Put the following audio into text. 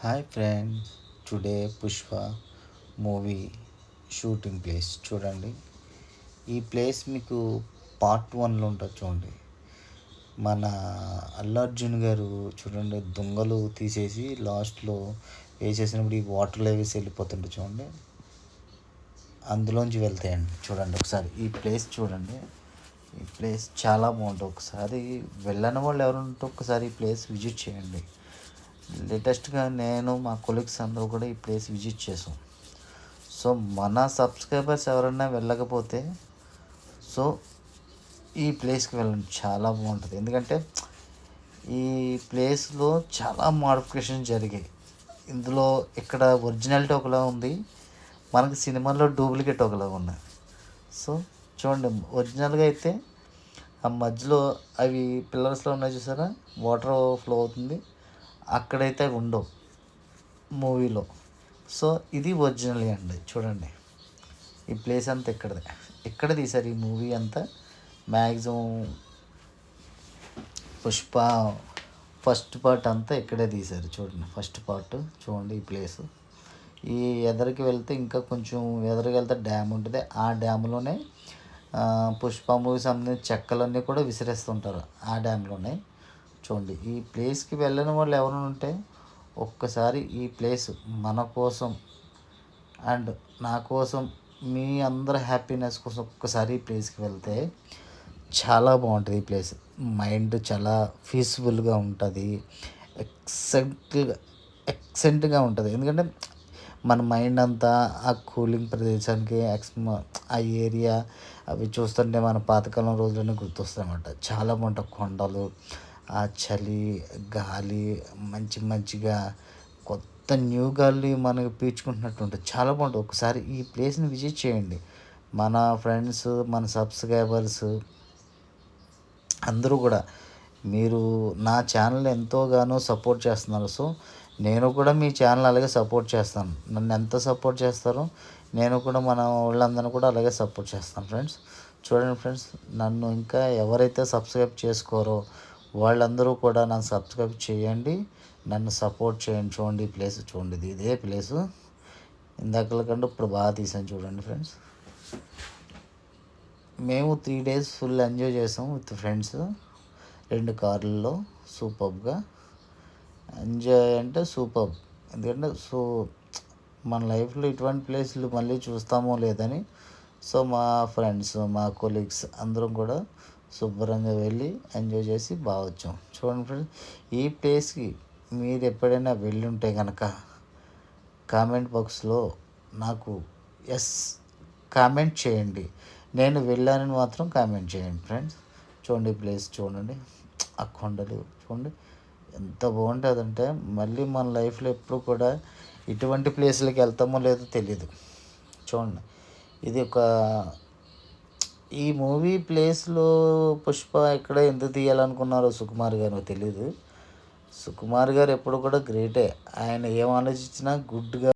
Hi friends, today Pushpa movie shooting place చూడండి. ఈ place మీకు పార్ట్ 1లో ఉంటుంది చూడండి. మన అల్లు అర్జున్ గారు చూడండి, దొంగలు తీసేసి లాస్ట్లో వేసేసినప్పుడు ఈ వాటర్లో వేసి వెళ్ళిపోతుంటే చూడండి, అందులోంచి వెళ్తాయండి. చూడండి ఒకసారి ఈ ప్లేస్ చూడండి. ఈ ప్లేస్ చాలా బాగుంటుంది. ఒకసారి వెళ్ళని వాళ్ళు ఎవరు ఉంటే ఒకసారి ఈ ప్లేస్ విజిట్ చేయండి. లేటెస్ట్గా నేను మా కొలీగ్స్ అందరూ కూడా ఈ ప్లేస్ విజిట్ చేసాం. సో మన సబ్స్క్రైబర్స్ ఎవరైనా వెళ్ళకపోతే సో ఈ ప్లేస్కి వెళ్ళండి, చాలా బాగుంటుంది. ఎందుకంటే ఈ ప్లేస్లో చాలా మోడిఫికేషన్ జరిగాయి. ఇందులో ఇక్కడ ఒరిజినాలిటీ ఒకలా ఉంది, మనకి సినిమాలో డూప్లికేట్ ఒకలా ఉన్నాయి. సో చూడండి, ఒరిజినల్గా అయితే ఆ మధ్యలో అవి పిల్లర్స్లో ఉన్నాయి చూసారా, వాటర్ ఫ్లో అవుతుంది, అక్కడైతే అవి ఉండవు మూవీలో. సో ఇది ఒరిజినల్ అండి. చూడండి ఈ ప్లేస్ అంతా ఇక్కడ తీశారు ఈ మూవీ అంతా. మ్యాక్సిమం పుష్ప ఫస్ట్ పార్ట్ అంతా ఇక్కడే తీశారు. చూడండి ఫస్ట్ పార్ట్ చూడండి ఈ ప్లేస్. ఈ ఎదరికి వెళ్తే ఇంకా కొంచెం ఎదరికి వెళ్తే డ్యామ్ ఉంటుంది. ఆ డ్యామ్లోనే పుష్ప మూవీ సంబంధించిన చెక్కలన్నీ కూడా విసిరేస్తుంటారు ఆ డ్యామ్లోనే. చూడండి ఈ ప్లేస్కి వెళ్ళని వాళ్ళు ఎవరైనా ఉంటే ఒక్కసారి ఈ ప్లేస్ మన కోసం అండ్ నా కోసం, మీ అందరి హ్యాపీనెస్ కోసం ఒక్కసారి ఈ ప్లేస్కి వెళ్తే చాలా బాగుంటుంది. ఈ ప్లేస్ మైండ్ చాలా పీస్ఫుల్గా ఉంటుంది, ఎక్సెంట్గా ఉంటుంది. ఎందుకంటే మన మైండ్ అంతా ఆ కూలింగ్ ప్రదేశానికి ఆ ఏరియా అవి చూస్తుంటే మన పాతకాలం రోజులన్నీ గుర్తొస్తాయన్నమాట. చాలా బాగుంటుంది. కొండలు, ఆ చలి గాలి, మంచిగా కొత్త న్యూ గాలి మనకి పీల్చుకుంటున్నట్టు ఉంటుంది. చాలా బాగుంటుంది. ఒకసారి ఈ ప్లేస్ని విజిట్ చేయండి. మన ఫ్రెండ్స్, మన సబ్స్క్రైబర్స్ అందరూ కూడా మీరు నా ఛానల్ ఎంతోగానో సపోర్ట్ చేస్తున్నారు. సో నేను కూడా మీ ఛానల్ అలాగే సపోర్ట్ చేస్తాను. నన్ను ఎంత సపోర్ట్ చేస్తారో నేను కూడా మన వాళ్ళందరినీ కూడా అలాగే సపోర్ట్ చేస్తాను ఫ్రెండ్స్. చూడండి ఫ్రెండ్స్, నన్ను ఇంకా ఎవరైతే సబ్స్క్రైబ్ చేసుకోరో వాళ్ళందరూ కూడా నన్ను సబ్స్క్రైబ్ చేయండి, నన్ను సపోర్ట్ చేయండి. చూడండి ఈ ప్లేస్ చూడండి, ఇదే ప్లేసు ఇందాకల కంటే ఇప్పుడు బాగా తీసాను. చూడండి ఫ్రెండ్స్, మేము 3 days ఫుల్ ఎంజాయ్ చేసాం విత్ ఫ్రెండ్స్, 2 కార్లలో. సూపర్గా ఎంజాయ్ అంటే సూపర్. ఎందుకంటే మన లైఫ్లో ఇటువంటి ప్లేస్లు మళ్ళీ చూస్తామో లేదని సో మా ఫ్రెండ్స్, మా కొలీగ్స్ అందరం కూడా శుభ్రంగా వెళ్ళి ఎంజాయ్ చేసి బాగా వచ్చాం. చూడండి ఫ్రెండ్స్, ఈ ప్లేస్కి మీరు ఎప్పుడైనా వెళ్ళి ఉంటే కనుక కామెంట్ బాక్స్లో నాకు ఎస్ కామెంట్ చేయండి. నేను వెళ్ళానని మాత్రం కామెంట్ చేయండి ఫ్రెండ్స్. చూడండి ఈ ప్లేస్ చూడండి, ఆ కొండలు చూడండి ఎంత బాగుంటుందంటే మళ్ళీ మన లైఫ్లో ఎప్పుడు కూడా ఇటువంటి ప్లేస్లకి వెళ్తామో లేదో తెలియదు. చూడండి ఇది ఈ మూవీ ప్లేస్లో పుష్ప ఎక్కడ ఎందుకు తీయాలనుకున్నారో సుకుమార్ గారు తెలియదు. సుకుమార్ గారు ఎప్పుడు కూడా గ్రేటే. ఆయన ఏం ఆలోచించినా గుడ్గా